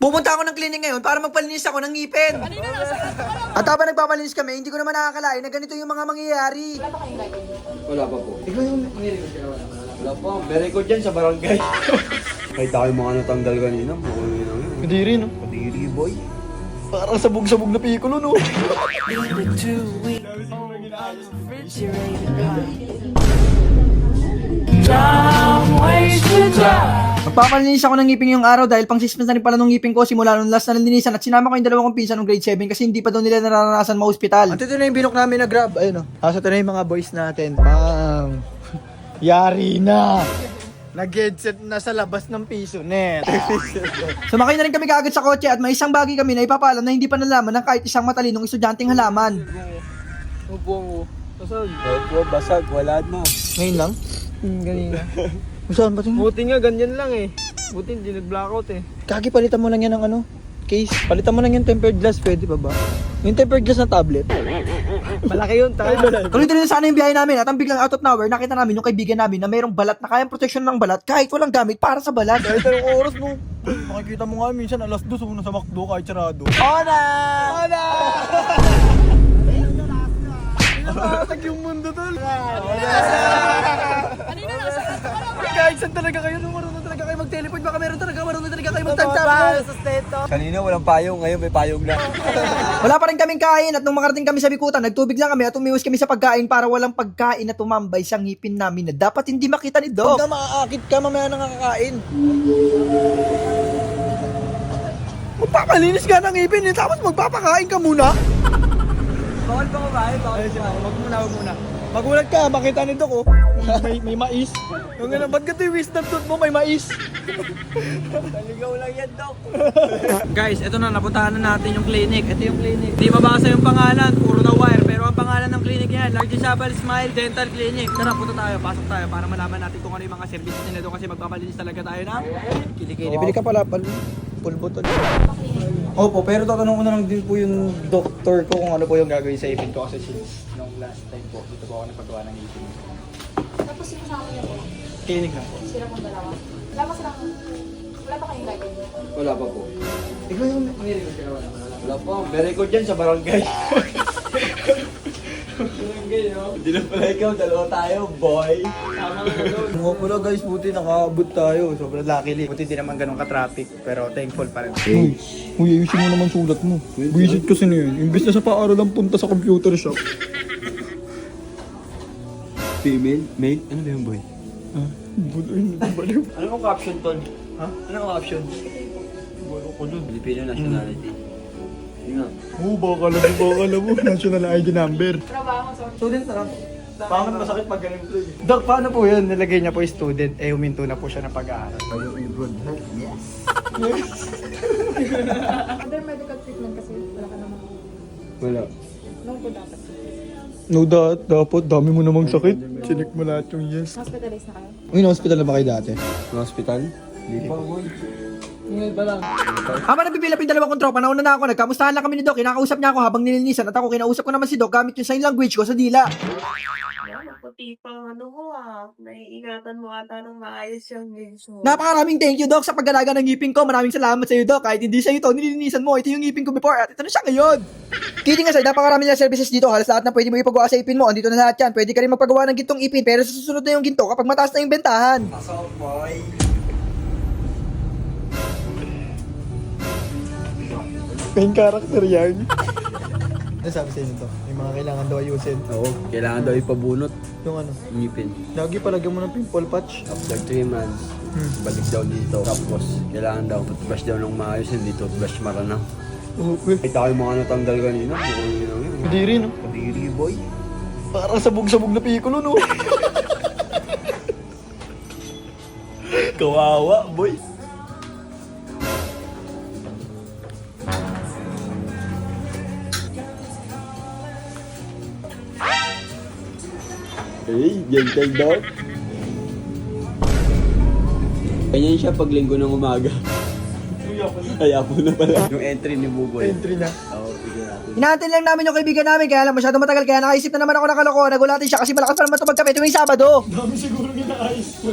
Pupunta ako ng clinic ngayon para magpalinis ako ng ngipin. At habang nagpapalinis kami, hindi ko naman nakakalain na ganito yung mga mangyayari. Wala pa po. Ikaw yung wala pa. Very good yan sa barangay. Kahit tayo mga natanggal kanina. Kadiri, no? Kadiri, boy. Parang sabog-sabog na pikulo, no? Magpapalinis ako ng ngipin yung araw dahil pang 6 months na rin pala ng ngipin ko simula nung last na nalinisan at sinama ko yung dalawa kong pinsan ng grade 7 kasi hindi pa daw nila naranasan ma-hospital. At ito na yung binok namin na grab. Ayun o. Asa ito na yung mga boys natin. Bam! Yari na! Nag-headset na sa labas ng piso net. Sumakay na rin kami kaagad sa kotse at may isang bagay kami na ipapaalam na hindi pa nalaman ng kahit isang matalinong estudyanteng halaman. Upo. Basag. Upo, basag. Wala na. Ngayon lang? Ganina. Saan ba ito? Buti nga, ganyan lang eh. Buti hindi nag-blackout eh. Kagi, palitan mo lang yan ng ano, case. Palitan mo lang yung tempered glass, pwede pa ba? Yung tempered glass na tablet. Malaki yun, tayo. Tuloy-tuloy na sana yung biyahe namin at ang biglang out of nowhere, nakita namin yung kaibigan namin na mayroong balat na kayang protection ng balat kahit walang gamit para sa balat. Kahit anong oras mo, makikita mo nga minsan alas 2 una sa McDo kahit sarado. Ona! Ana! Nakasag yung mundo tol. Kahit saan talaga kayo, nung marunong talaga kayo mag-teleport, baka meron talaga marunong talaga kayo mag-tantap. Kanina walang payong. Ngayon may payong na. Wala pa rin kaming kain at nung makarating kami sa bikutan, nagtubig lang kami at umiwas kami sa pagkain para walang pagkain na tumambay sa ngipin namin na dapat hindi makita ni Doc. Pagka maaakit ka, mamaya nang kakakain. Magpapalinis ka ng ngipin eh, tapos magpapakain ka muna? Bawal pa kumain, bawal pa. Wag muna. Magulat ka, makita ni Doc oh. May mais. Yung gano'n, ba't ka ito yung wisdom tooth mo, may mais? Taligaw lang yan, Doc. Guys, ito na, napuntahan na natin yung clinic. Ito yung clinic. Di mabasa yung pangalan, puro na wire. Pero ang pangalan ng clinic yan, Large Sabal Smile Dental Clinic. Tara, punta tayo, pasok tayo para malaman natin kung ano yung mga services nila doon kasi magpapalinis talaga tayo ng kilikili. Bili ka pala, pulbo to. Opo, pero tatanong ko na lang din po yung doktor ko kung ano po yung gagawin sa ipin ko kasi since nung last time po, dito po ako nagpagawa ng ipin. Tapos yung kasama niyo po, Clinic lang po. sila pong dalawa. Wala pa kayong lagi. Wala pa po. Ikaw yung Wala pa. Very good yan sa barangay. barangay, no? Hindi na pala ikaw. Dalawa tayo, boy. Tama ka doon. Nga pala guys, buti nakaabot tayo. Sobrang luckily. Buti di naman ganun ka-traffic, pero thankful pa rin. Uy, ayusin mo naman sulat mo. Visit kasi na yun. Imbis na sa paaralan lang punta sa computer shop. Female? Male? Ano ba yung boy? Baliw. Ano ang caption, Tol? Ha? Ano ang caption? Baliw ko dun. Filipino nationality. Yun nga. Oo, baka alam mo. National ID number. Trabaho, sorry. Student na lang. Pangat masakit pag ganun to eh. Doc, paano po yun? Nilagay niya po yung student, eh huminto na po siya ng pag-aaral. Other medical treatment kasi wala ka naman. Wala. No po dapat. No, dapat. Dami mo namang sakit. Sinik mo lahat yung yes. Hospitalize na kayo? Uy, na-hospital na ba kayo dati? Sa hospital? Hindi pa. Habang nagpipilap yung dalawang kong tropa, nauna na ako, nagkamustahan lang kami ni Doc, kinakausap niya ako habang nilinisan at ako kinausap ko naman si Doc gamit yung sign language ko sa dila. Puti pang ano ko naiingatan mo ata ng maayos yung legs mo. Napakaraming thank you Doc sa pag-alaga ng ngipin ko, maraming salamat sa iyo Doc, kahit hindi sa iyo to, nilinisan mo, ito yung ngipin ko before at ito na siya ngayon. Kidding aside, napakarami na services dito, halos lahat na pwede mo ipagawa sa ipin mo, andito na lahat yan, pwede ka rin magpagawa ng gintong ipin pero susunod na yung ginto kapag mataas na yung bentahan. Pasok, boy. Main character yan. Ano sabi sa inyo to? May mga kailangan daw ayusin. Oo. Kailangan daw ipabunot. Yung ano? Ngipin. Lagi palagyan mo ng pimple patch. After 3 months, balik daw dito. Tapos, kailangan daw toothbrush daw ng maayos, hindi toothbrush maranang. Okay. Kahit ako yung mga natanggal kanina, mukhang yun lang yun. Kadiri, no? Kadiri, boy. Parang sabog-sabog na pikulo, no? Kawawa, boy. Hey, gentle dog. Ganyan siya pag linggo ng umaga. Kaya po na pala. Yung entry ni Buboy. Entry na. Oo, tignan natin. Hinahantin lang namin yung kaibigan namin, kaya lang masyado matagal, kaya nakaisip na naman ako ng kalokohan, nagulatin siya kasi malakas pa naman ito magkape tuwing Sabado. Dami siguro nila ayos ko.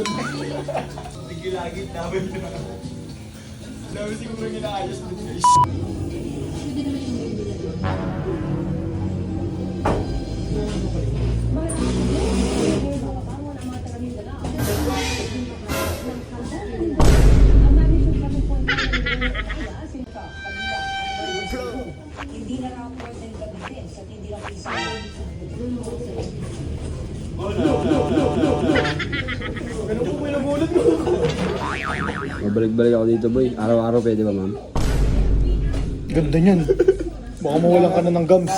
Tigilagit namin. Dami siguro ginaayos mo guys. Mabalik-balik ako dito, boy. Araw-araw pwede ba, ma'am? Ganda niyan. Baka mawalan ka na ng gums.